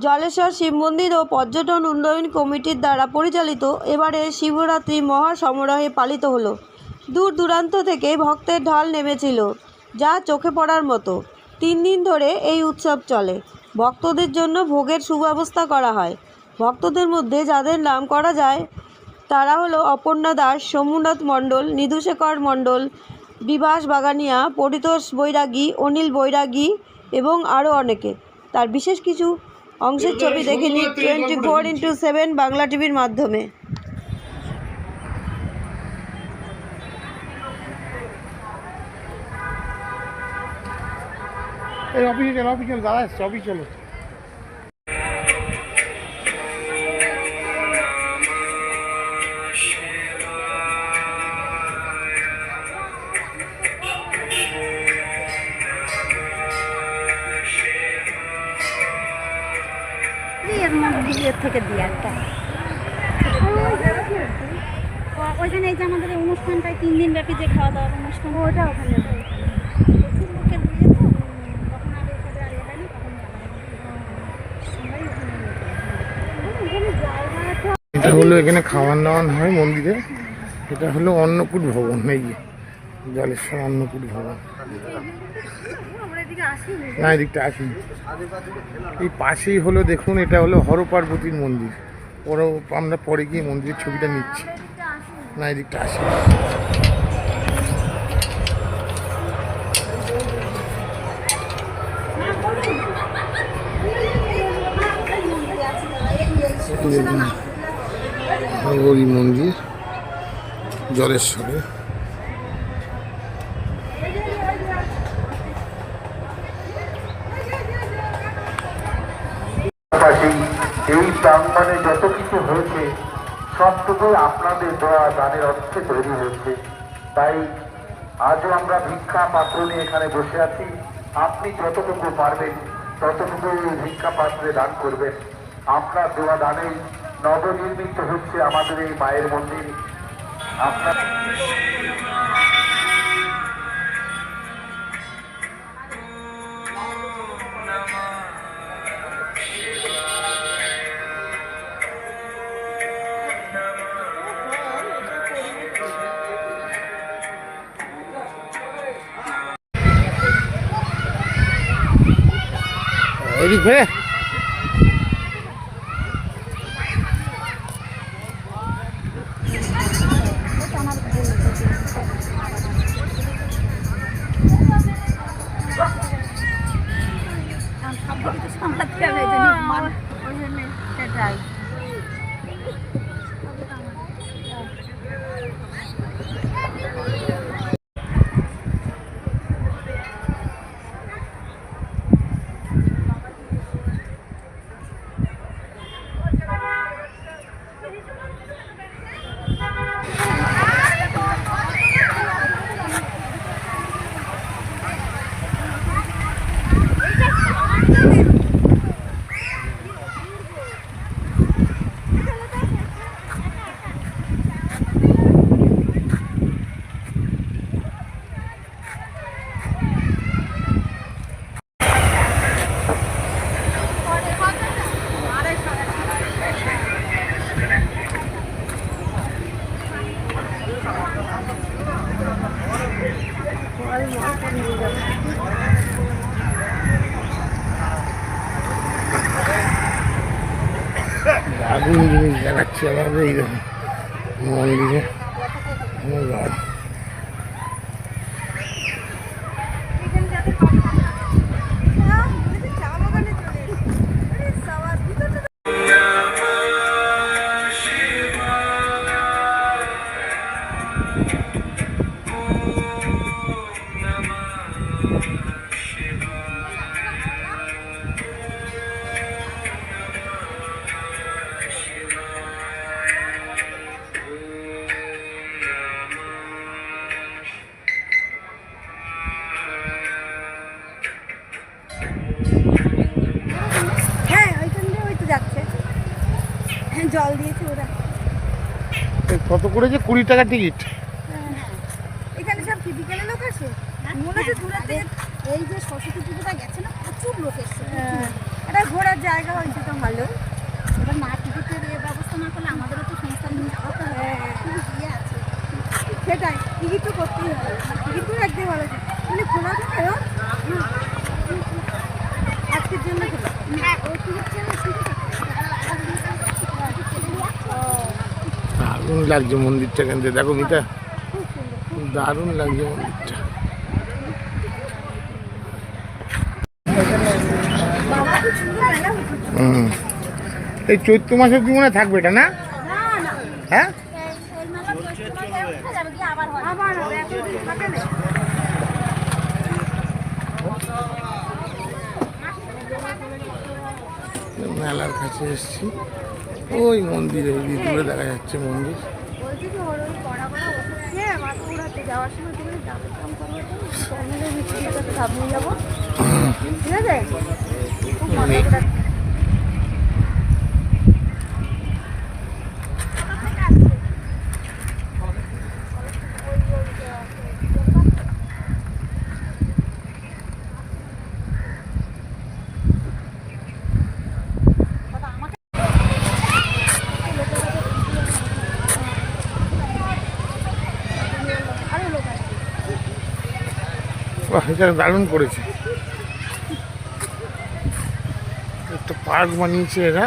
জলেশ্বর শিব মন্দির ও পর্যটন উন্নয়ন কমিটির দ্বারা পরিচালিত এবারে শিবরাত্রি মহা সমারোহে পালিত হলো। দূর দূরান্ত থেকে ভক্তের ঢল নেমেছিল, যা চোখে পড়ার মতো। 3 দিন ধরে এই উৎসব চলে। ভক্তদের জন্য ভোগের সুব্যবস্থা করা হয়। ভক্তদের মধ্যে যাদের নাম করা যায় তারা হলো অপর্ণা দাস, সোমনাথ মণ্ডল, নিধুশেখর মণ্ডল, বিভাস বাগানিয়া, পরিতোষ বৈরাগী, অনিল বৈরাগী এবং আরও অনেকে। তার বিশেষ কিছু অংশের ছবি দেখে নিই 24x7 বাংলা টিভির মাধ্যমে। এই অফিসে চলো, দাদা এসছে, অফিস চলো। থেকে দিয়ে একটা ওইখানে এই যে আমাদের এই অনুষ্ঠানটায় 3 দিন ব্যাপী যে খাওয়া দাওয়ার অনুষ্ঠান, ওটা ওখানে এটা হলো এখানে খাওয়ান দাওয়ান হয় মন্দিরে। এটা হলো অন্নকূট ভবন, এই জলেশ্বর অন্নকূট ভবন। না, এদিকটা আসিনি। এই পাশেই হলো দেখুন, এটা হলো হর পার্বতীর মন্দির। আমরা পরে গিয়ে মন্দিরের ছবিটা নিচ্ছি। না, এদিকটা আসি। হরি মন্দির জলেশ্বরে। এই প্রাঙ্গণে যত কিছু হয়েছে সবটুকুই আপনাদের দেওয়া দানের অর্থে তৈরি হয়েছে। তাই আজও আমরা ভিক্ষা পাত্র নিয়ে এখানে বসে আছি। আপনি যতটুকু পারবেন ততটুকু ভিক্ষা পাত্রে দান করবেন। আপনার দেওয়া দানেই নবনির্মিত হচ্ছে আমাদের এই মায়ের মন্দির। আপনার এদিক ঘুরে সেটাই দারুণ জিনিস দেখাচ্ছি আমাদের এই মন্দিরে। জল দিয়েছে ওরা। কত করে যে 20 টাকা টিকিট? এখানে সব কি বিকেলে লোক আসে? মনে হচ্ছে দূরে থেকে এই যে সরস্বতী পুজোটা গেছে না, প্রচুর লোক এসছে। এটা একটা ঘোরার জায়গা হয়েছে তো ভালো। এবার না টিকিটের ব্যবস্থা না করলে আমাদেরও তো সংস্থা নিয়ে করতে হবে। ইয়ে আছে সেটাই, টিকিট তো করতেই হবে, টিকিট তো একদিন ভালো আছে। মানে খোলা থাকে আজকের জন্য খোলা। না ওই টিকিট ছেড়ে টিকিট দারুণ লাগছে মন্দিরটা কেন দেখো মিতা, দারুণ লাগছে মন্দিরটা। হুম, এই চৈত্র মাসে কি মনে হয় থাকবে এটা না? হ্যাঁ, আবার হবে এতদিন থাকে না। মেলার কাছে এসছি, ওই মন্দিরে ওই দূরে দেখা যাচ্ছে মন্দির। বলছি কি ওর ওই কড়া কড়া ওষুধ খেয়ে মাথা ঘোরাতে যাওয়ার সময় তুমি ডাবের কাম করবো তো টর্নেডোর ভিতরে সাথে ভাব নিয়ে যাবো, ঠিক আছে? খুব মজা করে বাহ, এটা দারুণ করেছে, একটা পার্ক বানিয়েছে এরা।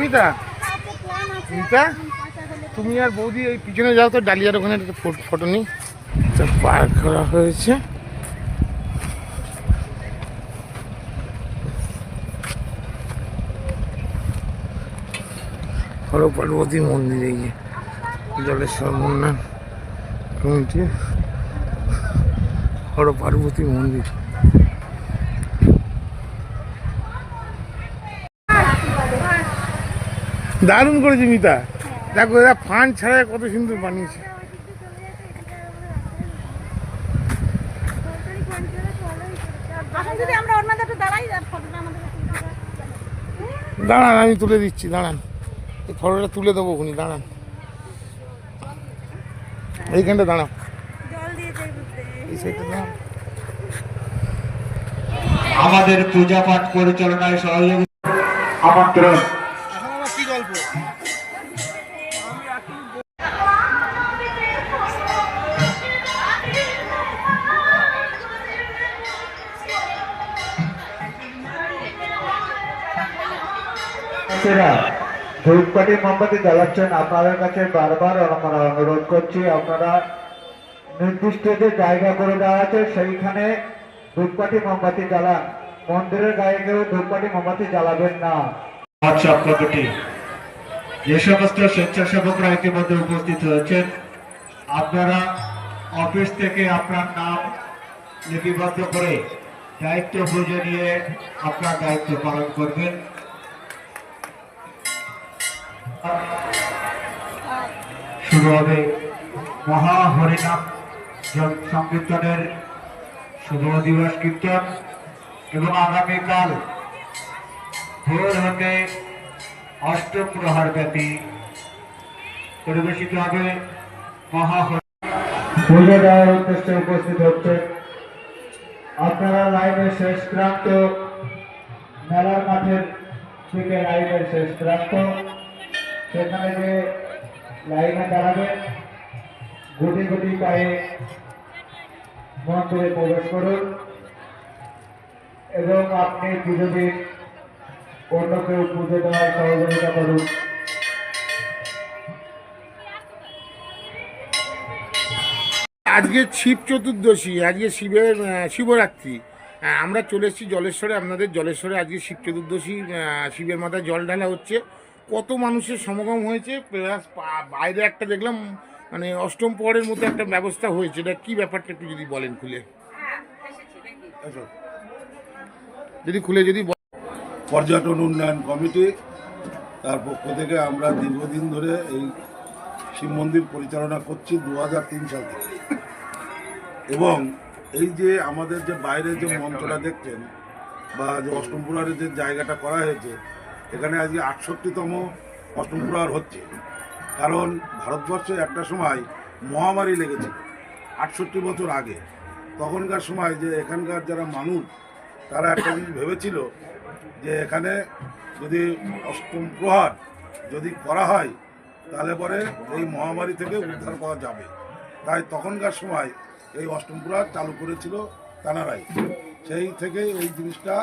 মিতা, মিতা, তুমি আর বৌদি ওই পিছনে যাও তো, ডালিয়ার ওখানে একটা ফটো নিই। পার্ক করা হয়েছে, হর পার্বতী মন্দির, এই যে জলেশ্বর উন্নয়ন কমিটি হর পার্বতী মন্দির। দারুণ করেছে মিতা, দেখো এরা ফান ছাড়া কত সুন্দর বানিয়েছে। এখন যদি আমরা ওর মধ্যে একটু দাঁড়াই ফটোটা আমাদের দাঁড়ান, আমি তুলে দিচ্ছি, দাঁড়ান, এই ফটোটা তুলে দেবো খুনি, দাঁড়ান, এইখানটা দাঁড়াও, জল দিয়েছে এই সাইডটা দাঁড়াও। আমাদের পূজা পাঠ পরিচালনায় সহযোগিতা আমন্ত্রণ। এখন আমার কি গল্প? ধূপকাঠি মোমবাতি জ্বালাচ্ছেন, আপনাদের কাছে বারবার আমরা অনুরোধ করছি, আপনারা নির্দিষ্ট যে জায়গা করে দেওয়া আছে সেইখানে ধূপকাঠি মোমবাতি জ্বালান। মন্দিরের গায়ে কেউ ধূপকাঠি মোমবাতি জ্বালাবেন না। হোয়াটসঅ্যাপ কমিটি যে সমস্ত স্বেচ্ছাসেবকরা ইতিমধ্যে উপস্থিত হয়েছেন, আপনারা অফিস থেকে আপনার নাম লিপিবদ্ধ করে দায়িত্ব বুঝে নিয়ে আপনার দায়িত্ব পালন করবেন। শুরু হবে মহা হরিনাম সংকীর্তনের শুভ দিবস কীর্তন এবং আগামীকাল ভোর হতে অষ্টম প্রহর ব্যাপী পরিবেশিত হবে মহা পুজো দেওয়ার উদ্দেশ্যে উপস্থিত হচ্ছে। আপনারা লাইনের শেষ প্রান্ত, মেলার মাঠের দিকে লাইনের শেষ প্রান্ত, সেখানে যে লাইনে দাঁড়াবেন, গুটি গুটি পায়ে মন্দিরে প্রবেশ করুন এবং আপনি পুজো দিন, অন্য কেউ পুজো দেওয়ার সহযোগিতা করুন। আজকে শিব চতুর্দশী, আজকে শিবরাত্রি। আমরা চলে এসেছি জলেশ্বরে, আপনাদের জলেশ্বরে আজকে শিব চতুর্দশী, শিবের মাথায় জল ঢালা হচ্ছে। কত মানুষের সমাগম হয়েছে, প্লাস বাইরে একটা দেখলাম মানে অষ্টম প্রহরের মতো একটা ব্যবস্থা হয়েছে। এটা কি ব্যাপারটা একটু যদি বলেন খুলে, যদি পর্যটন উন্নয়ন কমিটি তার পক্ষ থেকে আমরা দীর্ঘদিন ধরে এই শিব মন্দির পরিচালনা করছি 2003 সাল থেকে। এবং এই যে আমাদের যে বাইরে যে মঞ্চটা দেখছেন বা যে অষ্টম প্রহরের যে জায়গাটা করা হয়েছে, এখানে আজকে 68তম অষ্টম প্রহর হচ্ছে। কারণ ভারতবর্ষে একটা সময় মহামারী লেগেছিল, 68 বছর আগে। তখনকার সময় যে এখানকার যারা মানুষ তারা একটা জিনিস ভেবেছিল যে এখানে যদি অষ্টম প্রহার যদি করা হয় তাহলে পরে এই মহামারী থেকে উদ্ধার পাওয়া যাবে। তাই তখনকার সময় এই অষ্টম প্রহার চালু করেছিল তানারাই। সেই থেকে এই জিনিসটা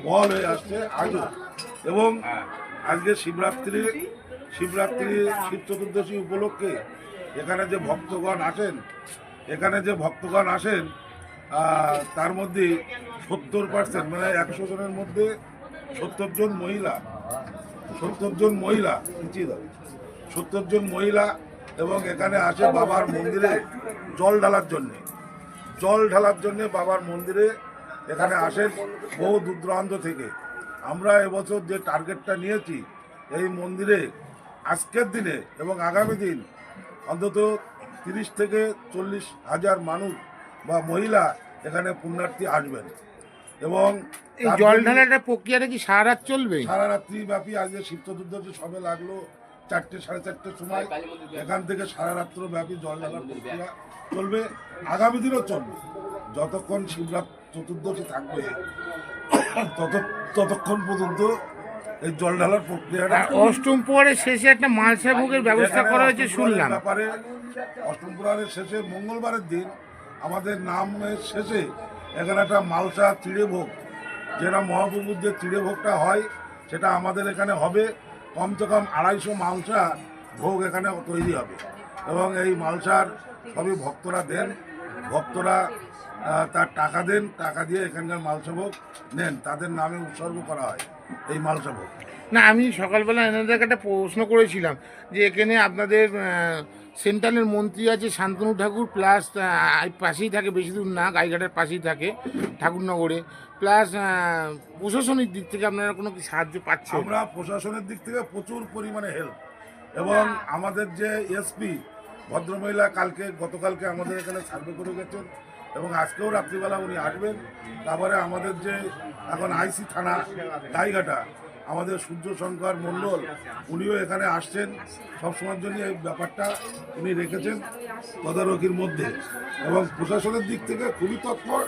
বহাল হয়ে আসছে আজও। এবং আজকে শিবরাত্রি শিব চতুর্দশী উপলক্ষে এখানে যে ভক্তগণ আসেন তার মধ্যে 70% মানে 100 জনের মধ্যে 70 জন মহিলা এবং এখানে আসে বাবার মন্দিরে জল ঢালার জন্যে বাবার মন্দিরে এখানে আসেন বহু দূর দূরান্ত থেকে। আমরা এবছর যে টার্গেটটা নিয়েছি এই মন্দিরে আজকের দিনে এবং আগামী দিন অন্তত 30 থেকে 40 হাজার মানুষ বা মহিলা এখানে পুণ্যার্থী আসবেন। এবং এই জল ঢালাটা প্রক্রিয়াটা কি সারা রাত চলবে? সারা রাত্রি ব্যাপী আজকে শিব চতুর্দশী সবে লাগলো 4টে সাড়ে 4টের সময়। এখান থেকে সারা রাত্র ব্যাপী জল ঢালার প্রক্রিয়া চলবে, আগামী দিনও চলবে। যতক্ষণ শিবরাত্রি চতুর্দশী থাকবে ততক্ষণ পর্যন্ত এই জল ঢালার প্রক্রিয়াটা। অষ্টম প্রহরের শেষে একটা মালসা ভোগের ব্যবস্থা করা হয়েছে শুনলাম। ব্যাপারে অষ্টম প্রহরের শেষে মঙ্গলবারের দিন আমাদের নামের শেষে এখানে একটা মালসা চিড়ে ভোগ, যেটা মহাপ্রভুর যে চিড়ে ভোগটা হয় সেটা আমাদের এখানে হবে। কমসে কম 250 মালসা ভোগ এখানে তৈরি হবে এবং এই মালসার সবই ভক্তরা দেন। ভক্তরা তার টাকা দেন, টাকা দিয়ে এখানকার মালসা ভোগ নেন, তাদের নামে উৎসর্গ করা হয় এই মালসা ভোগ। না, আমি সকালবেলা এনাদের একটা প্রশ্ন করেছিলাম যে এখানে আপনাদের সেন্ট্রালের মন্ত্রী আছে শান্তনু ঠাকুর, প্লাস পাশেই থাকে, বেশি দূর না, গাইঘাটের পাশেই থাকে ঠাকুরনগরে, প্লাস প্রশাসনিক দিক থেকে আপনারা কোনো কি সাহায্য পাচ্ছেন? আমরা প্রশাসনের দিক থেকে প্রচুর পরিমাণে হেল্প, এবং আমাদের যে এসপি ভদ্রমহিলা গতকালকে আমাদের এখানে সার্ভে করে গেছেন এবং আজকেও রাত্রিবেলা উনি আসবেন। তারপরে আমাদের যে এখন আইসি থানা গাইঘাটা আমাদের সূর্যশঙ্কর মণ্ডল, উনিও এখানে আসছেন। সবসময়ের জন্য এই ব্যাপারটা উনি রেখেছেন তদারকির মধ্যে, এবং প্রশাসনের দিক থেকে খুবই তৎপর।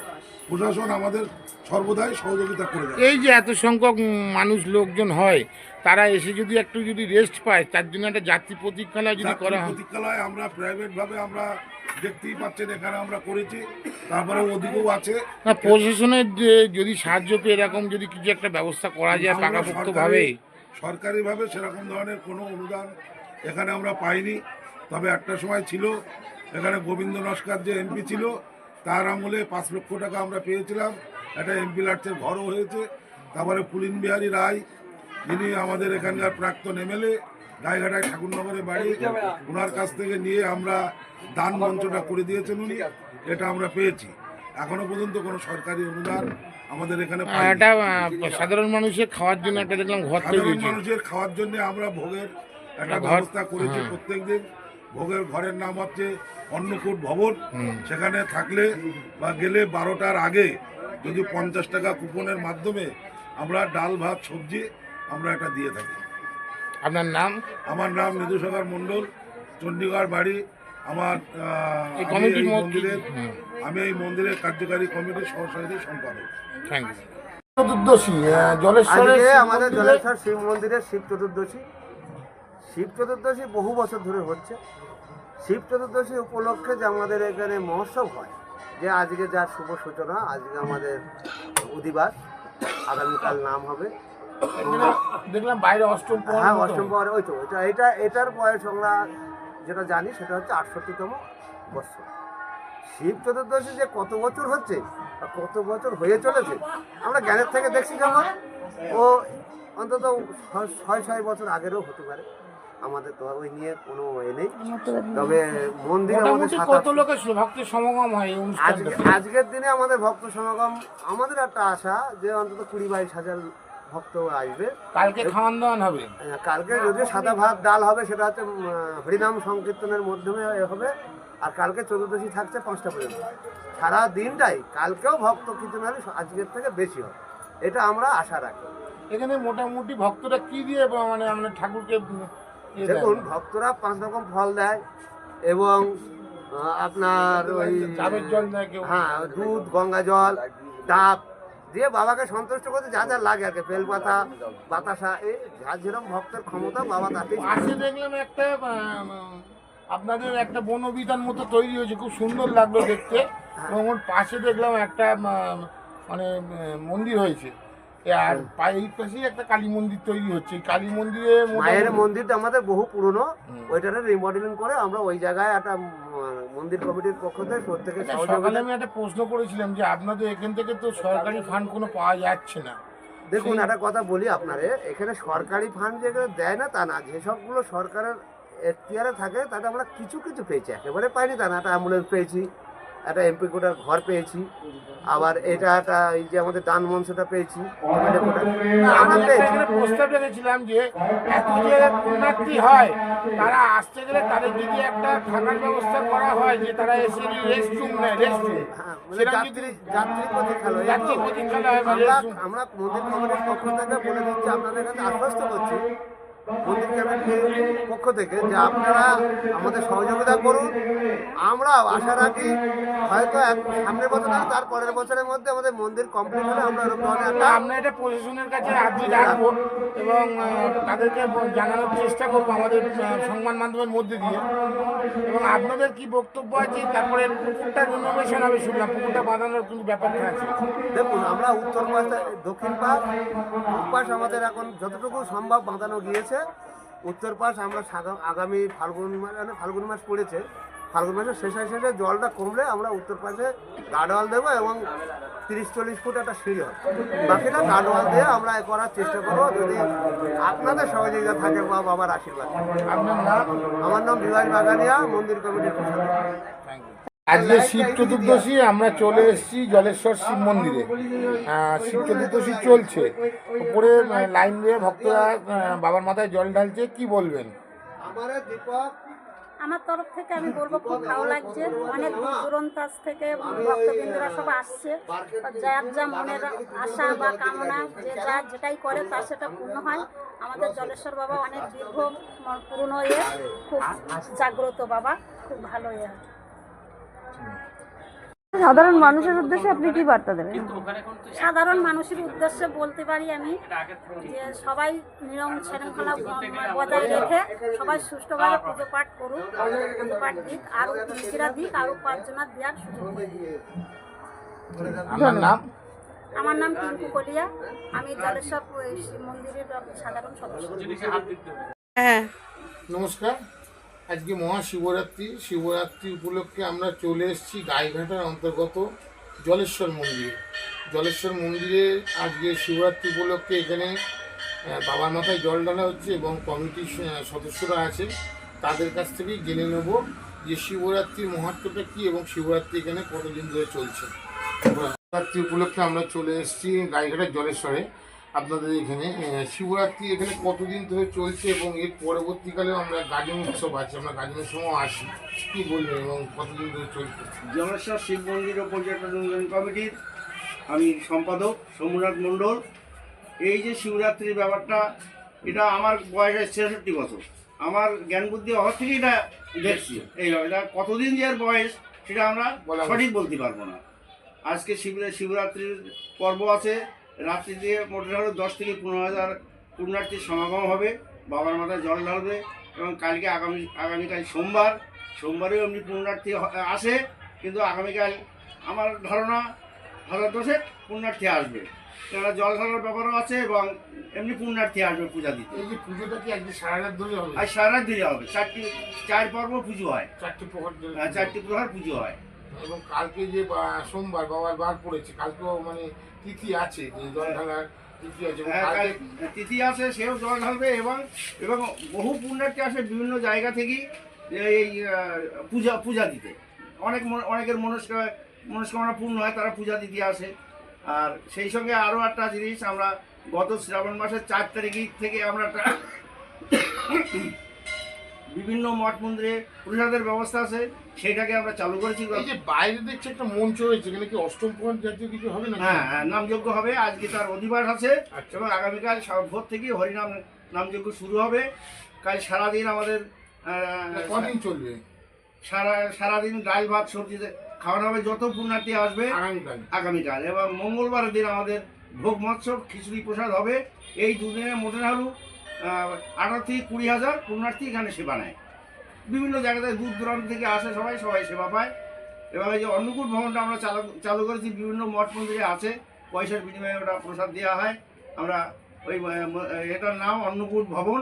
প্রশাসন আমাদের সর্বদাই সহযোগিতা করে যায়। এই যে এত সংখ্যক মানুষ লোকজন হয়, তারা এসে যদি একটু রেস্ট পায়, তার জন্য একটা যাত্রী প্রতীক্ষালয় যদি করা হয়। প্রতীক্ষালয় আমরা প্রাইভেটভাবে আমরা দেখতেই পাচ্ছেন এখানে আমরা করেছি, তারপরে ওদিকেও আছে। না, প্রশাসনের যদি সাহায্য পেয়ে এরকম যদি কিছু একটা ব্যবস্থা করা যায় পাকাপোক্তভাবে। সরকারিভাবে সেরকম ধরনের কোনো অনুদান এখানে আমরা পাইনি। তবে একটা সময় ছিল এখানে গোবিন্দ নস্কর যে এমপি ছিল, তার আমলে 5 লক্ষ টাকা আমরা পেয়েছিলাম। একটা এমপি লাটসের ঘরও হয়েছে। তারপরে পুলিন বিহারী রায়, যিনি আমাদের এখানকার প্রাক্তন এমএলএ, গাইঘাটায় ঠাকুরনগরে বাড়ি, ওনার কাছ থেকে নিয়ে আমরা দান মঞ্চটা করে দিয়েছেন উনি, এটা আমরা পেয়েছি। এখনো পর্যন্ত কোনো সরকারি অনুদান আমাদের এখানে একটা সাধারণ মানুষের খাওয়ার জন্য একটা দেখলাম ঘর তৈরি সাধারণ হয়েছে। মানুষের খাওয়ার জন্য আমরা ভোগের একটা ব্যবস্থা করেছি প্রত্যেকদিন। ভোগের ঘরের নাম হচ্ছে অন্নকূট ভবন। সেখানে থাকলে বা গেলে 12টার আগে যদি 50 টাকা কুপনের মাধ্যমে আমরা ডাল ভাত সবজি আমরা এটা দিয়ে থাকি। আপনার নাম? আমার নাম নিদুসাগর মণ্ডল, চণ্ডীগড় বাড়ি আমার। আমি এই মন্দিরের কার্যকারী কমিটির সহসারী সম্পাদক। Thank you. চতুর্দশী আজকে আমাদের জলেশ্বর শিব মন্দিরের শিব চতুর্দশী বহু বছর ধরে হচ্ছে। শিব চতুর্দশী উপলক্ষে যে আমাদের এখানে মহোৎসব হয়, যে আজকে যার শুভ সূচনা, আজকে আমাদের অধিবাস, আগামীকাল নাম হবে। দেখলাম বাইরে অষ্টম প্রহর। হ্যাঁ, অষ্টম প্রহরে ওই তো এটার বয়স আমরা যেটা জানি সেটা হচ্ছে 68তম বৎসর। শিব চতুর্দশী যে কত বছর হচ্ছে আর কত বছর হয়ে চলেছে আমরা জ্ঞানের থেকে দেখছি, কেমন ও অন্তত 6 বছর আগেরও হতে পারে। আমাদের তো ওই নিয়ে কোনো নেই। তবে মন্দিরে আমাদের কত লোকের ভক্তের সমাগম হয় এই অনুষ্ঠানে? আজকের দিনে আমাদের ভক্ত সমাগম, আমাদের একটা আশা যে অন্তত 20-22 হাজার ভক্ত আসবে। কালকে খাওয়ান দাওয়ান হবে? কালকে যদি সাদা ভাত ডাল হবে, সেটা হচ্ছে হরিনাম সংকীর্তনের মাধ্যমে হবে। আর কালকে চতুর্দশী থাকছে 5টা পর্যন্ত, সারা দিনটাই। কালকেও ভক্ত কীর্তন হবে, আজকের থেকে বেশি হবে, এটা আমরা আশা রাখি। এখানে মোটামুটি ভক্তরা কি দিয়ে মানে আমরা ঠাকুরকে দেখুন, ভক্তরা 5 রকম ফল দেয় এবং আপনার ওই ডাবের জল দেয় কেউ। হ্যাঁ দুধ, গঙ্গা জল, ডাব দিয়ে বাবাকে সন্তুষ্ট করতে যা যা লাগে আর কি, বেলপাতা, বাতাসা, এই যা যেরকম ভক্তের ক্ষমতা বাবা তাকেই। পাশে দেখলাম একটা আপনাদের একটা বনবিধান মতো তৈরি হয়েছে, খুব সুন্দর লাগলো দেখতে। এবং ওর পাশে দেখলাম একটা মানে মন্দির হয়েছে, আর এই পাশেই একটা কালী মন্দির তৈরি হচ্ছে। এই কালী মন্দিরে মায়ের মন্দিরটা আমাদের বহু পুরনো, ওইটারে রিমডেলিং করে আমরা ওই জায়গায় একটা মন্দির কমিটির পক্ষ থেকে প্রত্যেকে সকালে আমি একটা প্রশ্ন করেছিলাম যে আপনাদের এখান থেকে তো সরকারি ফান্ড কোনো পাওয়া যাচ্ছে না। দেখুন একটা কথা বলি আপনারে, এখানে সরকারি ফান্ড যেগুলো দেয় না তা না, যেসবগুলো সরকারের এখতিয়ারে থাকে তাতে আমরা কিছু কিছু পেয়েছি, একেবারে পাইনি তা না। একটা অ্যাম্বুলেন্স পেয়েছি, একটা এমপি কোটার ঘর পেয়েছি, আবার এটা একটা এই যে আমাদের দান মঞ্চটা পেয়েছি, এমএলএ কোটা আমরা পেয়েছি। প্রস্তাব রেখেছিলাম যে এত যে পুণ্যার্থী হয় তারা আসতে গেলে তাদের যদি একটা থাকার ব্যবস্থা করা হয়, যে তারা এসে রেস্টরুম নেয়, রেস্টরুম হ্যাঁ, মানে যাত্রী প্রতীক্ষালয়। যাত্রী প্রতীক্ষালয় বা আমরা restroom। আমরা মন্দির কমিটির পক্ষ থেকে বলে দিচ্ছি, আপনাদের কাছে আশ্বস্ত করছি মন্দির কমিটির পক্ষ থেকে যে আপনারা আমাদের সহযোগিতা করুন। আমরা আশা রাখি হয়তো সামনের বছর না, তার পরের বছরের মধ্যে আমাদের মন্দির কমপ্লিট হলে আমরা এরকম ধরনের একটা আমরা এটা প্রশাসনের কাছে আর্জি রাখবো এবং তাদেরকে জানানোর চেষ্টা করবো আমাদের সংবাদ মাধ্যমের মধ্যে দিয়ে। এবং আপনাদের কি বক্তব্য আছে? তারপরে পুকুরটা রিনোভেশন হবে শুনলাম, পুকুরটা বাঁধানোর কিন্তু ব্যাপারটা আছে। দেখুন আমরা উত্তর পাশ, দক্ষিণ পাশ, পূর্ব পাশ আমাদের এখন যতটুকু সম্ভব বাঁধানো গিয়েছে। উত্তর পাশ আমরা আগামী ফাল্গুন মাস পড়েছে, ফাল্গুন মাসের শেষে জলটা কমলে আমরা উত্তর পাশে গার্ডওয়াল দেবো এবং 30-40 ফুট একটা সিঁড়ি হবে। বাকিটা গার্ডওয়াল দিয়ে আমরা করার চেষ্টা করবো, যদি আপনাদের সহযোগিতা থাকে বা বাবার আশীর্বাদ। আপনার নাম? আমার নাম বিভাস বাগানিয়া, মন্দির কমিটির প্রধান। আজকে শিব চতুর্দশী, আমরা চলে এসেছি জলেশ্বর শিব মন্দিরে। শিব চতুর্দশী চলছে, উপরে লাইন দিয়ে ভক্তরা বাবার মাথায় জল ঢালছে, কি বলবেন? আমার তরফ থেকে আমি বলবো খুব ভালো লাগছে। অনেক দূর দূরান্ত থেকে ভক্তবৃন্দরা সব আসছে, যার যা মনের আশা বা কামনা, যে যা যেটাই করে তার সেটা পূর্ণ হয়। আমাদের জলেশ্বর বাবা অনেক দীর্ঘ পুরনো খুব জাগ্রত বাবা, খুব ভালো সাধারণ মানুষের উদ্দেশ্যে আপনি কি বার্তা দেবেন? সাধারণ মানুষের উদ্দেশ্যে বলতে পারি আমি যে সবাই নিয়ম শৃঙ্খলা বজায় রেখে সবাই সুষ্ঠুভাবে পুজো পাঠ করুক, পুজো পাঠ দিক, আরও নিজেরা দিক, আরও পাঁচজনের দেওয়ার সুযোগ দিক। আপনার নাম? আমার নাম টিঙ্কু কলিয়া, আমি জলেশ্বর শিব মন্দিরের সাধারণ সদস্য। হ্যাঁ, নমস্কার। আজকে মহাশিবরাত্রি, শিবরাত্রি উপলক্ষে আমরা চলে এসেছি গাইঘাটার অন্তর্গত জলেশ্বর মন্দিরে। জলেশ্বর মন্দিরে আজকে শিবরাত্রি উপলক্ষে এখানে বাবার মাথায় জল ঢালা হচ্ছে এবং কমিটির সদস্যরা আছে, তাদের কাছ থেকেই জেনে নেব যে শিবরাত্রির মহত্বটা কী এবং শিবরাত্রি এখানে কতদিন ধরে চলছে। শিবরাত্রি উপলক্ষে আমরা চলে এসেছি গাইঘাটার জলেশ্বরে। আপনাদের এখানে শিবরাত্রি এখানে কতদিন ধরে চলছে এবং এর পরবর্তীকালেও আমরা গাজন উৎসব আছে, আমরা গাজনের সময় আসি, কী বলবেন এবং কতদিন ধরে চলছে? জলেশ্বর শিব মন্দির ও পর্যটন উন্নয়ন কমিটির আমি সম্পাদক সোমনাথ মণ্ডল। এই যে শিবরাত্রির ব্যাপারটা, এটা আমার বয়স 66 বছর, আমার জ্ঞান বুদ্ধি অভাব থেকেই এটা দেখছি। এইভাবে এটা কতদিন যে এর বয়স সেটা আমরা সঠিক বলতে পারবো না। আজকে শিবরাত্রির পর্ব আছে, রাত্রি দিয়ে মোটামুটি হলো 10 থেকে 15,000 পুণ্যার্থীর সমাগম হবে, বাবার মাথায় জল ঢালবে। এবং কালকে আগামীকাল সোমবারেও এমনি পুণ্যার্থী আসে, কিন্তু আগামীকাল আমার ধারণা 1000 পুণ্যার্থী আসবে, কেননা জল ঢালার ব্যাপারও আছে এবং এমনি পুণ্যার্থী আসবে পূজা দিতে। এই যে পুজোটা কি আজকে সারা রাত ধরে হবে? আর সারা রাত দিতে হবে, 4 পর্ব পুজো হয়, 4টি প্রহর ধরে? 4টি প্রহর পুজো হয়। এবং কালকে যে সোমবার বাবার বার পড়েছে, কালকেও মানে তিথি আছে, যে জল ঢালার তিথি আছে। তিথি আছে, সেও জল ঢালবে এবং বহু পুণ্যার্থী আসে বিভিন্ন জায়গা থেকেই এই পূজা দিতে। অনেকের মনস্কামনা পূর্ণ হয়, তারা পূজা দিতে আসে। আর সেই সঙ্গে আরও একটা জিনিস, আমরা গত শ্রাবণ মাসের 4 তারিখ থেকে আমরা বিভিন্ন মঠ মন্দিরে প্রসাদের ব্যবস্থা আছে, সেটাকে আমরা চালু করেছি। এই যে বাইরে দেখছি একটা মঞ্চ হয়েছে, এখানে কি অষ্টম প্রহর জাতীয় কিছু হবে না? হ্যাঁ, নামযজ্ঞ হবে, আজকে তার অধিবাস আছে এবং আগামীকাল ভোর থেকে হরিনাম নামযজ্ঞ শুরু হবে। কাল সারাদিন আমাদের কদিন চলবে? সারাদিন ডাল ভাত সবজি খাওয়ানো হবে যত পুণ্যার্থী আসবে আগামীকাল আগামীকাল। এবং মঙ্গলবারের দিন আমাদের ভোগ মৎসব খিচুড়ি প্রসাদ হবে। এই দুদিনে মোটে হলো 18 থেকে 20,000 পুণ্যার্থী এখানে সেবা নেয়। বিভিন্ন জায়গাতে দূর দূরান্ত থেকে আসে, সবাই সেবা পায়। এবং এই যে অন্নকূট ভবনটা আমরা চালু করেছি, বিভিন্ন মঠ মন্দিরে আছে, পয়সার বিনিময়ে ওটা প্রসাদ দেওয়া হয়। আমরা ওই এটার নাম অন্নকূট ভবন।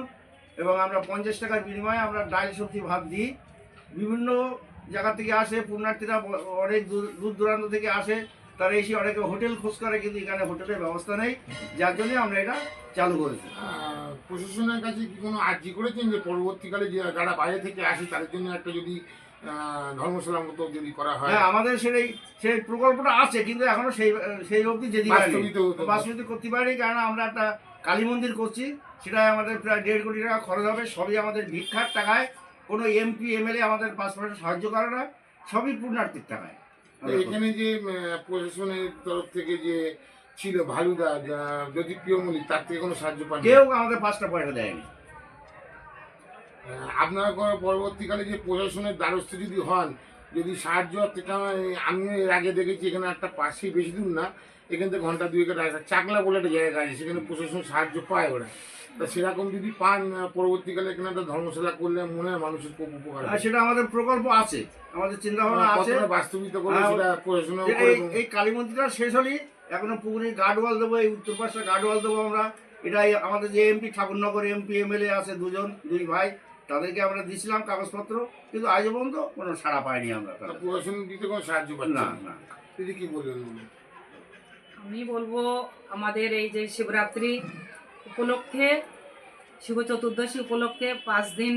এবং আমরা 50 টাকার বিনিময়ে আমরা ডাল সবজি ভাত দিই। বিভিন্ন জায়গা থেকে আসে পুণ্যার্থীরা, অনেক দূর দূরান্ত থেকে আসে, তারা এসে অনেকে হোটেল খোঁজ করে, কিন্তু এখানে হোটেলের ব্যবস্থা নেই, যার জন্য আমরা এটা চালু করেছি। প্রশাসনের কাছে কি কোনো আর্জি করেছেন যে পরবর্তীকালে যে যারা বাইরে থেকে আসে তাদের জন্য একটা যদি ধর্মশালার মতো যদি করা হয়? হ্যাঁ, আমাদের সেই প্রকল্পটা আছে, কিন্তু এখনো সেই অবধি যেতে বাস্তবিত করতে পারিনি। কারণ আমরা একটা কালী মন্দির করছি, সেটা আমাদের প্রায় 1.5 কোটি টাকা খরচ হবে। সবই আমাদের ভিক্ষার টাকায়, কোনো এমপি এমএলএ আমাদের 5% সাহায্য করে না, সবই পুণ্যার্থীর টাকায়। এখানে যে প্রশাসনের তরফ থেকে যে ছিল ভালুদা জ্যোতিপ্রিয় মল্লিক, তার থেকে কোনো সাহায্য পান? কেউ আমাদের 5টা পয়সা দেয়নি। আপনারা পরবর্তীকালে যে প্রশাসনের দ্বারস্থ যদি হন, যদি সাহায্য, আমিও এর আগে দেখেছি এখানে একটা পাশেই, বেশি দূর না, এখান থেকে ঘন্টা 2-এর রাস্তা, চাকলা বলে একটা জায়গা আছে, সেখানে প্রশাসন সাহায্য পায় ওরা। তা সেরকম যদি পান পরবর্তীকালে এখানে একটা ধর্মশালা করলে মনে হয় মানুষের খুব উপকার আর সেটা আমাদের প্রকল্প আছে, আমাদের চিন্তা ভাবনা আছে। বাস্তবিত করলে সেটা প্রশাসনের এই কালী মন্দিরটা শেষ হলেই এখনো পুকুরে গার্ডওয়াল দেবো, এই উত্তর পাশে গার্ডওয়াল দেবো আমরা। এটাই আমাদের যে এমপি ঠাকুরনগর এমপি এমএলএ আছে, দুই ভাই, তাদেরকে আমরা দিয়েছিলাম কাগজপত্র, কিন্তু আজ পর্যন্ত কোনো সাড়া পাইনি আমরা। প্রশাসন দিতে কোনো সাহায্য পাচ্ছি না না। দিদি কি বলবেন? আমি বলবো আমাদের এই যে শিবরাত্রি উপলক্ষে, শিব চতুর্দশী উপলক্ষে 5 দিন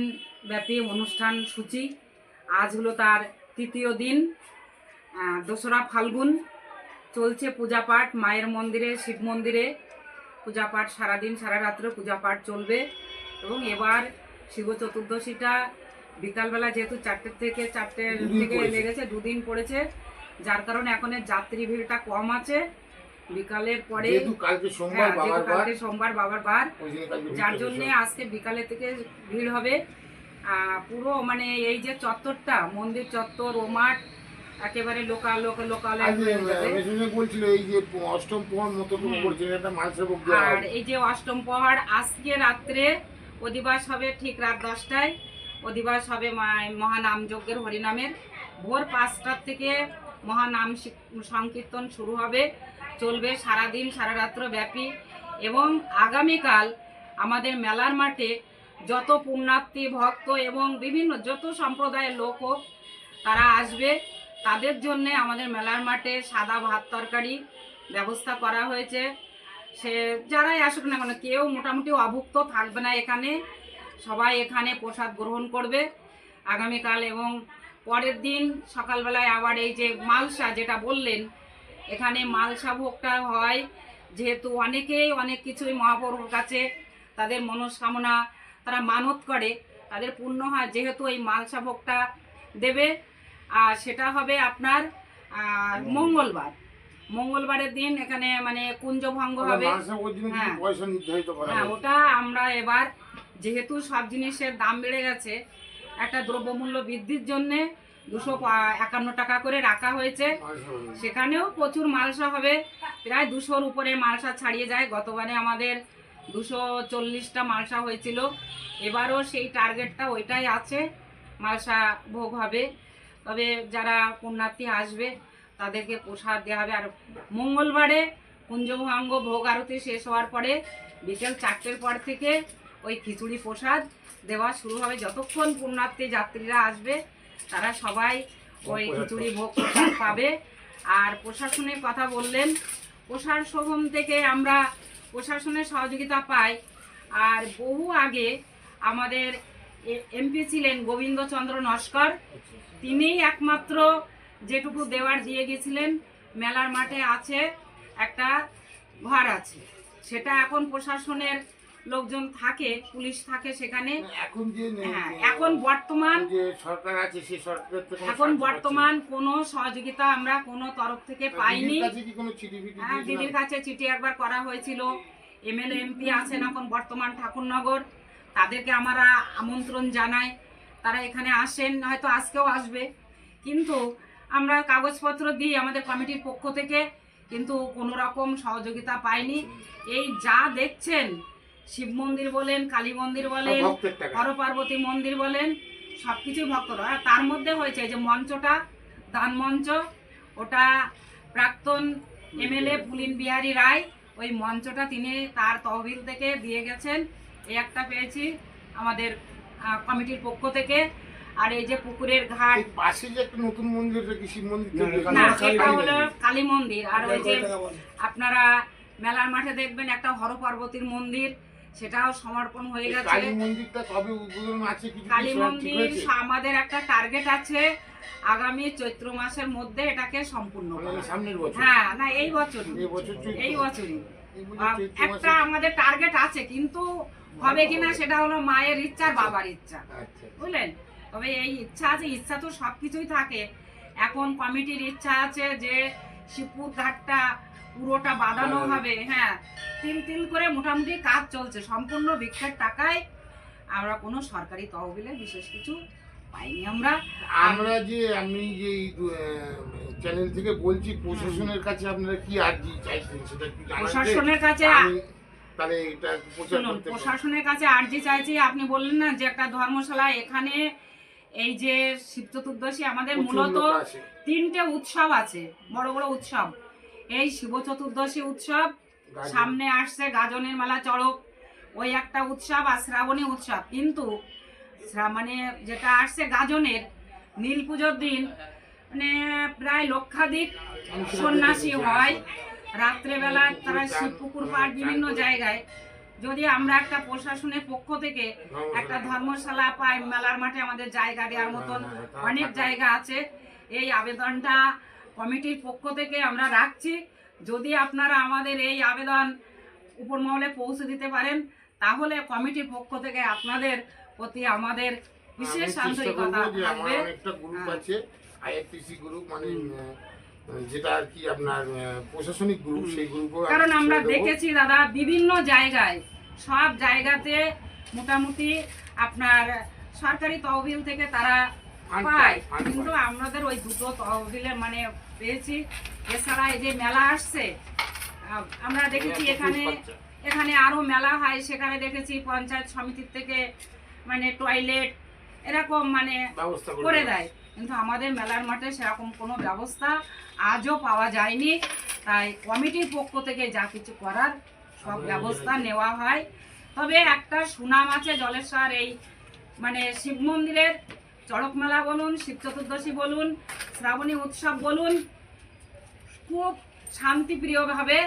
ব্যাপী অনুষ্ঠান সূচি। আজ হলো তার 3য় দিন, 2রা ফাল্গুন। চলছে পূজাপাঠ মায়ের মন্দিরে, শিব মন্দিরে পূজাপাঠ, সারাদিন সারা রাত্রে পূজাপাঠ চলবে। এবং এবার শিব চতুর্দশীটা বিকালবেলা, যেহেতু 4টে থেকে লেগেছে, 2 দিন পড়েছে, যার কারণে এখন যাত্রী ভিড়টা কম আছে। বিকালের পরে কালকে সোমবার বাবার বার, যার জন্য আজকে বিকালে থেকে ভিড় হবে। পুরো মানে এই যে চত্বরটা, মন্দির চত্বর ও মাঠ একেবারে লোকাল বলছিল এই যে অষ্টম প্রহর মতো করছে, এটা মালসাভোগ। আর এই যে অষ্টম প্রহর আজকে রাত্রে অধিবাস হবে, ঠিক রাত 10টায় অধিবাস হবে মহানাম যজ্ঞের হরিনামের। ভোর 5টার থেকে মহানাম সংকীর্তন শুরু হবে, চলবে সারাদিন সারা রাত্র ব্যাপী। এবং আগামীকাল আমাদের মেলার মাঠে যত পুণ্যার্থী ভক্ত এবং বিভিন্ন যত সম্প্রদায়ের লোক হোক তারা আসবে, তাদের জন্যে আমাদের মেলার মাঠে সাদা ভাত তরকারি ব্যবস্থা করা হয়েছে। সে যারাই আসুক না কেন, কেউ মোটামুটি অভুক্ত থাকবে না এখানে, সবাই এখানে প্রসাদ গ্রহণ করবে আগামীকাল। এবং পরের দিন সকালবেলায় আবার এই যে মালসা যেটা বললেন, এখানে মালসা ভোগটা হয়, যেহেতু অনেকেই অনেক কিছুই মহাপ্রভুর কাছে তাদের মনস্কামনা তারা মানত করে, তাদের পূর্ণ হয়, যেহেতু এই মালসা ভোগটা দেবে। আর সেটা হবে আপনার মঙ্গলবারের দিন এখানে মানে কুঞ্জভঙ্গ হবে। হ্যাঁ, ওটা আমরা এবার যেহেতু সব জিনিসের দাম বেড়ে গেছে, একটা দ্রব্যমূল্য বৃদ্ধির জন্যে 251 টাকা করে রাখা হয়েছে। সেখানেও প্রচুর মালসা হবে, প্রায় 200-র উপরে মালসা ছাড়িয়ে যায়। গতবারে আমাদের 240টা মালসা হয়েছিল, এবারও সেই টার্গেটটা ওইটাই আছে, মালসা ভোগ হবে। তবে যারা পুণ্যার্থী আসবে তাদেরকে প্রসাদ দেওয়া হবে। আর মঙ্গলবারে কুঞ্জভঙ্গ ভোগ আরতি শেষ হওয়ার পরে বিকেল 4টের পর থেকে ওই খিচুড়ি প্রসাদ দেওয়া শুরু হবে। যতক্ষণ পুণ্যার্থী যাত্রীরা আসবে তারা সবাই ওই খিচুড়ি ভোগ প্রসাদ পাবে। আর প্রশাসনের কথা বললেন, প্রশাসন থেকে আমরা প্রশাসনের সহযোগিতা পাই। আর বহু আগে আমাদের এমপি ছিলেন গোবিন্দচন্দ্র নস্কর, তিনিই একমাত্র যেটুকু দেওয়ার দিয়ে গেছিলেন। মেলার মাঠে আছে একটা ঘর আছে, সেটা এখন প্রশাসনের লোকজন থাকে, পুলিশ থাকে সেখানে। এখন বর্তমান সরকার আছে, সেই সরকার এখন বর্তমান কোনো সহযোগিতা আমরা কোনো তরফ থেকে পাইনি। হ্যাঁ, দিদির কাছে চিঠি একবার করা হয়েছিল। এমএলএ এমপি আছেন এখন বর্তমান ঠাকুরনগর, তাদেরকে আমরা আমন্ত্রণ জানাই, তারা এখানে আসেন, হয়তো আজকেও আসবে, কিন্তু আমরা কাগজপত্র দিই আমাদের কমিটির পক্ষ থেকে, কিন্তু কোনো রকম সহযোগিতা পাইনি। এই যা দেখছেন, শিব মন্দির বলেন, কালী মন্দির বলেন, হর পার্বতী মন্দির বলেন, সব কিছুই ভক্তরা। আর তার মধ্যে হয়েছে যে মঞ্চটা, দান মঞ্চ, ওটা প্রাক্তন এমএলএ পুলিন বিহারী রায়, ওই মঞ্চটা তিনি তার তহবিল থেকে দিয়ে গেছেন। এই একটা পেয়েছি আমাদের কমিটির পক্ষ থেকে। আর এই যে পুকুরের ঘাট, পাশে যে একটা নতুন মন্দির, কি শিব মন্দির? না, এটা হলো কালী মন্দির। আর ওই যে আপনারা মেলার মাঠে দেখবেন একটা হর পার্বতীর মন্দির, সেটাও সমর্পণ হয়ে গেছে। কালী মন্দিরটা কবে উদ্বোধন আছে? কালী মন্দির আমাদের একটা টার্গেট আছে, আগামী চৈত্র মাসের মধ্যে এটাকে সম্পূর্ণ করা। সামনের বছর? হ্যাঁ, না এই বছরই, এই বছরই একটা আমাদের টার্গেট আছে, কিন্তু হবে কিনা সেটা হলো মায়ের ইচ্ছা আর বাবার ইচ্ছা, বুঝলেন। তবে এই ইচ্ছা আছে, ইচ্ছা তো সবকিছুই থাকে। এখন কমিটির ইচ্ছা আছে যে শিবপুর ঘাটটা পুরোটা বাঁধানো হবে। হ্যাঁ, তিল তিল করে মোটামুটি কাজ চলছে, সম্পূর্ণ ভিক্ষার টাকায়। আমরা কোনো সরকারি তহবিলে বিশেষ কিছু পাইনি। আমরা যে আমি যে চ্যানেল থেকে বলছি, প্রশাসনের কাছে আপনারা কি আর্জি চাইছেন সেটা কি জানান? প্রশাসনের কাছে তাহলে এটা প্রচার করতে, প্রশাসনের কাছে আর্জি চাইছি। আপনি বললেন না যে একটা ধর্মশালা, এখানে এই যে শিব চতুর্দশী আমাদের মূলত 3টে উৎসব আছে, বড় বড় উৎসব। এই শিব চতুর্দশী উৎসব, সামনে আসছে গাজনের মেলা, চড়ক, ওই একটা উৎসব, আর শ্রাবণী উৎসব। কিন্তু মানে যেটা আসছে গাজনের নীল পুজোর দিন, মানে প্রায় লক্ষাধিক সন্ন্যাসী হয় রাত্রেবেলা, তারা শিব পুকুর পাড় বিভিন্ন জায়গায়। যদি আমরা একটা প্রশাসনের পক্ষ থেকে একটা ধর্মশালা পাই, মেলার মাঠে আমাদের জায়গা দেওয়ার মতন অনেক জায়গা আছে, এই আবেদনটা কমিটির পক্ষ থেকে আমরা রাখছি। যদি আপনারা আমাদের এই আবেদন উপর মহলে পৌঁছে দিতে পারেন, তাহলে কমিটির পক্ষ থেকে আপনাদের প্রতি আমাদের বিশেষ আন্তরিকতা থাকবে। একটা গ্রুপ আছে, আইএফটিসি গ্রুপ, মানে যেটা আর কি আপনার প্রশাসনিক গ্রুপ, সেই গ্রুপও, কারণ আমরা দেখেছি দাদা বিভিন্ন জায়গায়, সব জায়গাতে মোটামুটি আপনার সরকারি তহবিল থেকে তারা পায়, কিন্তু আমাদের ওই দুটো তহবিলে মানে পেয়েছি। এছাড়া এই যে মেলা আসছে, আমরা দেখেছি এখানে আরো মেলা হয়, সেখানে দেখেছি পঞ্চায়েত সমিতির থেকে মানে টয়লেট এরকম মানে করে দেয়, কিন্তু আমাদের মেলার মাঠে সেরকম কোনো ব্যবস্থা আজও পাওয়া যায়নি। তাই কমিটির পক্ষ থেকে যা কিছু করার সব ব্যবস্থা নেওয়া হয়। তবে একটা সুনাম আছে জলেশ্বর, এই মানে শিব মন্দিরের চড়ক মেলা বলুন, শিব চতুর্দশী বলুন, শ্রাবণী উৎসব বলুন, খুব শান্তিপ্রিয়ভাবে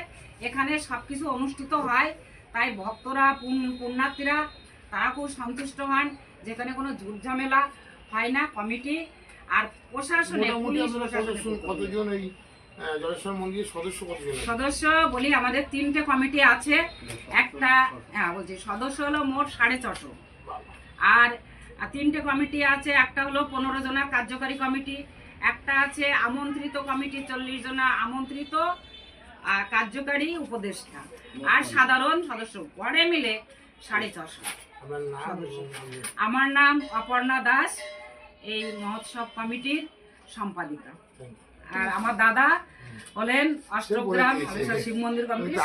এখানে সব কিছু অনুষ্ঠিত হয়। তাই ভক্তরা, পুণ্যার্থীরা তারা খুব সন্তুষ্ট হন, যেখানে কোনো ঝুটঝামেলা হয় না। কমিটি আর প্রশাসনে কতজন এই জলেশ্বর মন্দিরের সদস্য বলি, আমাদের 3টে কমিটি আছে। একটা বলছি সদস্য হলো মোট 650, আর 3টে কমিটি আছে। একটা হলো 15 জনের কার্যকারী কমিটি, একটা আছে আমন্ত্রিত কমিটি 40 জনা আমন্ত্রিত কার্যকারী উপদেষ্টা, আর সাধারণ সদস্য পরে মিলে 450 সদস্য। আমার নাম অপর্ণা দাস, এই মহোৎসব কমিটির সম্পাদিকা। আর আমার দাদা হলেন অষ্টগ্রাম শিব মন্দির কমিটির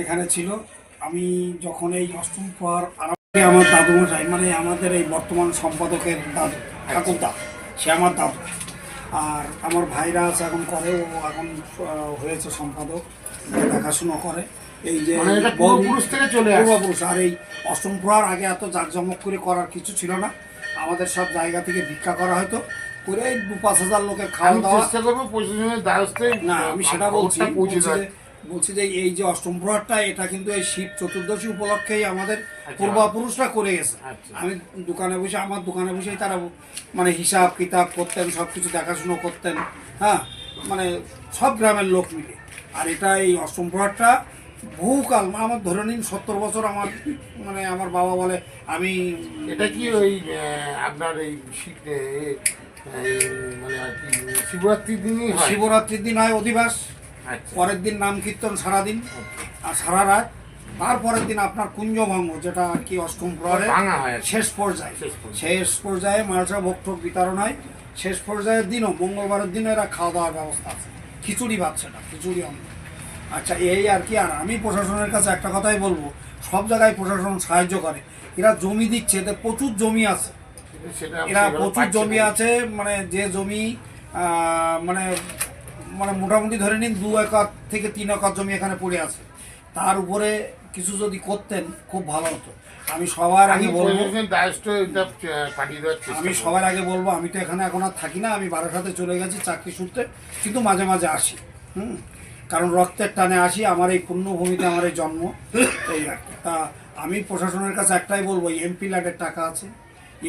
এখানে ছিল। আমি যখন এই অষ্টম প্রহর আরম্ভে আমার দাদুমশাই, মানে আমাদের এই বর্তমান সম্পাদকের দাদু, ঠাকুরদা, সে আমার দাদু। আর আমার ভাইরা আছে এখন করে, ও এখন হয়েছে সম্পাদক, দেখাশুনো করে। এই যে পূর্বপুরুষ থেকে চলে আসে। পূর্বপুরুষ। আর এই অষ্টম প্রহর আগে এত জাঁকজমক করে করার কিছু ছিল না, আমাদের সব জায়গা থেকে ভিক্ষা করা হয়তো, করে 2-5 হাজার লোকের খাওয়া দাওয়া। চেষ্টা করবো প্রশাসনের দ্বারস্থে। না, আমি সেটা বলছি যে এই যে অষ্টম প্রহরটা, এটা কিন্তু এই শিব চতুর্দশী উপলক্ষেই আমাদের পূর্বপুরুষরা করে গেছে। আমি দোকানে বসে, আমার দোকানে বসেই তারা মানে হিসাব কিতাব করতেন, সব কিছু দেখাশুনো করতেন। হ্যাঁ, মানে সব গ্রামের লোক মিলে। আর এটা এই অষ্টম প্রহরটা বহুকাল, আমার ধরে নিন 70 বছর। আমার মানে আমার বাবা বলে, আমি এটা কি ওই আপনার এই মানে আর কি শিবরাত্রির দিনই হয়? শিবরাত্রির দিন হয় অধিবাস, পরের দিন নাম কীর্তন সারাদিন আর সারা রাত, তারপরের দিন আপনার কুঞ্জভঙ্গ, যেটা আর কি অষ্টম প্রহরে ভাঙা হয় আর কি। শেষ পর্যায়ে মালসা ভোগ টোক বিতরণ হয়। শেষ পর্যায়ের দিনও মঙ্গলবারের দিনও এরা খাওয়া দাওয়ার ব্যবস্থা আছে, খিচুড়ি ভাত, সেটা খিচুড়ি অন্ন। আচ্ছা, এই আর কি। আর আমি প্রশাসনের কাছে একটা কথাই বলবো, সব জায়গায় প্রশাসন সাহায্য করে, এরা জমি দিচ্ছে, এদের প্রচুর জমি আছে, এরা প্রচুর জমি আছে, মানে যে জমি মানে মানে মোটামুটি ধরে নিন 2 একর থেকে 3 একর জমি এখানে পড়ে আছে, তার উপরে কিছু যদি করতেন খুব ভালো হতো। আমি সবার আগে বলবো, আমি তো এখানে এখন আর থাকি না, আমি বারাসাতে চলে গেছি চাকরি সূত্রে, কিন্তু মাঝে মাঝে আসি, কারণ রক্তের টানে আসি, আমার এই পুণ্যভূমিতে আমার এই জন্ম, এই আর কি। তা আমি প্রশাসনের কাছে একটাই বলবো, এমপি ল্যাডের টাকা আছে,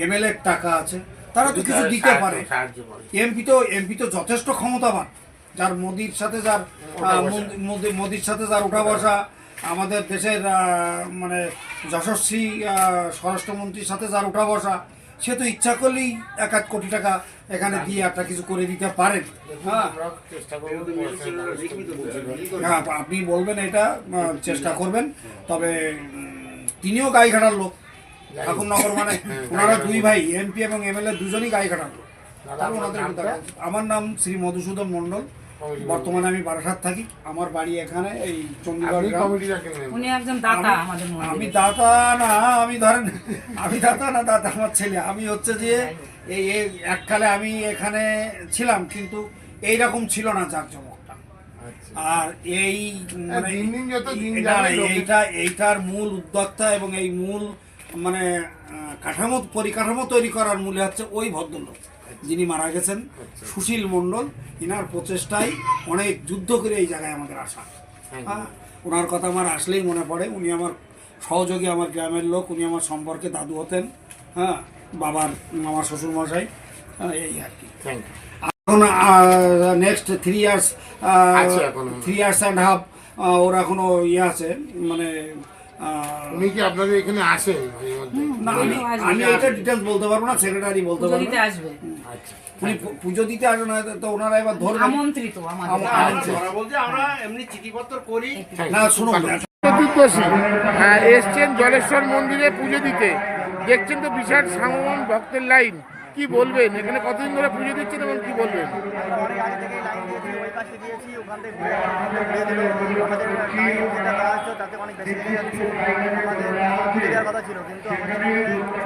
এমএলএ এর টাকা আছে, তারা তো কিছু দিতে পারে। এমপি তো যথেষ্ট ক্ষমতাবান, যার মোদির সাথে যার উঠা বসা, আমাদের দেশের মানে যশস্বী স্বরাষ্ট্রমন্ত্রীর সাথে যার উঠা বসা, সে তো ইচ্ছা করলেই 1-1 কোটি টাকা এখানে দিয়ে একটা কিছু করে দিতে পারেন। হ্যাঁ, আপনি বলবেন এটা, চেষ্টা করবেন। তবে তিনিও গাইঘাটার লোক, ঠাকুরনগর, মানে ওনারা 2 ভাই, এমপি এবং এমএলএ দুজনই গাইঘাটার লোক। আমার নাম শ্রী মধুসূদন মণ্ডল, বর্তমানে আমি বারাসাত থাকি, আমার বাড়ি এখানে এই চণ্ডীগড় গ্রাম। উনি একজন দাতা আমাদের মধ্যে। আমি দাতা না, আমি দাতা না, দাতা আমার ছেলে। আমি হচ্ছে যে এই এককালে আমি এখানে ছিলাম, কিন্তু এইরকম ছিল না জাঁকজমকটা। আর এই মানে এইটার মূল উদ্যোক্তা এবং এই মূল মানে পরিকাঠামো তৈরি করার মূলে হচ্ছে ওই ভদ্রলোক যিনি মারা গেছেন, সুশীল মণ্ডল। ইনার প্রচেষ্টায় অনেক যুদ্ধ করে এই জায়গায় আমাদের আসা। হ্যাঁ, ওনার কথা আমার আসলেই মনে পড়ে। উনি আমার সহযোগী, আমার গ্রামের লোক, উনি আমার সম্পর্কে দাদু হতেন। হ্যাঁ, আমার শ্বশুরমশাই, এই আর কি। এখন নেক্সট 3 ইয়ার্স 3.5 ওর এখনো ইয়ে আছে, মানে উনি কি আপনাদের এখানে আসেন? না, আমি এটা ডিটেলস বলতে পারবো না, সেক্রেটারি বলতে পারবো। উনি পুজো দিতে আসেন, তো ওনারা এবার ধরবেন আমন্ত্রিত। আমরা এমনি চিঠিপত্র করি না। শুনুন, চতুর্দশী এসছেন জলেশ্বর মন্দিরে পুজো দিতে, দেখছেন তো বিশাল সামন ভক্তের লাইন, কি বলবেন? এখানে কতদিন ধরে পুজো দিচ্ছেন এবং কি বলবেন? অনেক আগে থেকেই লাইন দিয়েছি, ওই পাশে দিয়েছি, ওখান থেকে ঘুরে দিল। আমাদের টাইম যেটা দেওয়া হচ্ছে তাতে অনেক বেশি লেগে যাচ্ছে। আমাদের পুজো দেওয়ার কথা ছিল, কিন্তু আমাদের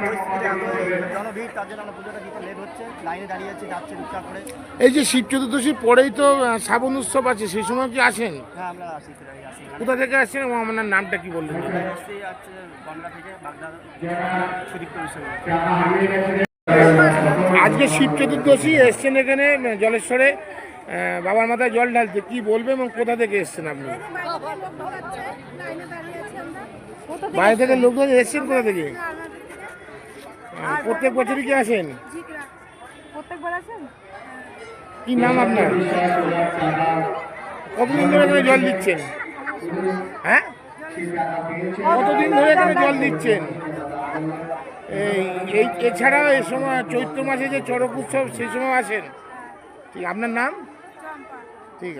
পরিস্থিতিতে এত জনভিড়, তার জন্য আমরা পুজোটা দিতে লেট হচ্ছে, লাইনে দাঁড়িয়ে যাচ্ছে টুকটাক করে। এই যে শিব চতুর্দশীর পরেই তো শ্রাবণ উৎসব আছে, সেই সময় কি আসেন? হ্যাঁ, আমরা আসি। কোথা থেকে আসছেন এবং আপনার নামটা কি বললেন? আসছি হচ্ছে বনগা থেকে, বাগদা সুদীপ্ত বিষয়। আজকে শিব চতুর্দশী এসছেন এখানে জলেশ্বরে বাবার মাথায় জল ঢালতে, কি বলবেন এবং কোথা থেকে এসছেন আপনি? বাইরে থেকে লোকজন এসছেন, কোথা থেকে? প্রত্যেক বছরই কি আসেন? কি নাম আপনার? কতদিন ধরে এখানে জল দিচ্ছেন? হ্যাঁ, কতদিন ধরে এখানে জল দিচ্ছেন? এই এছাড়াও এই সময় চৈত্র মাসে যে চড়ক উৎসব, সেই সময় আসেন। ঠিক, আপনার নাম? ঠিক আছে।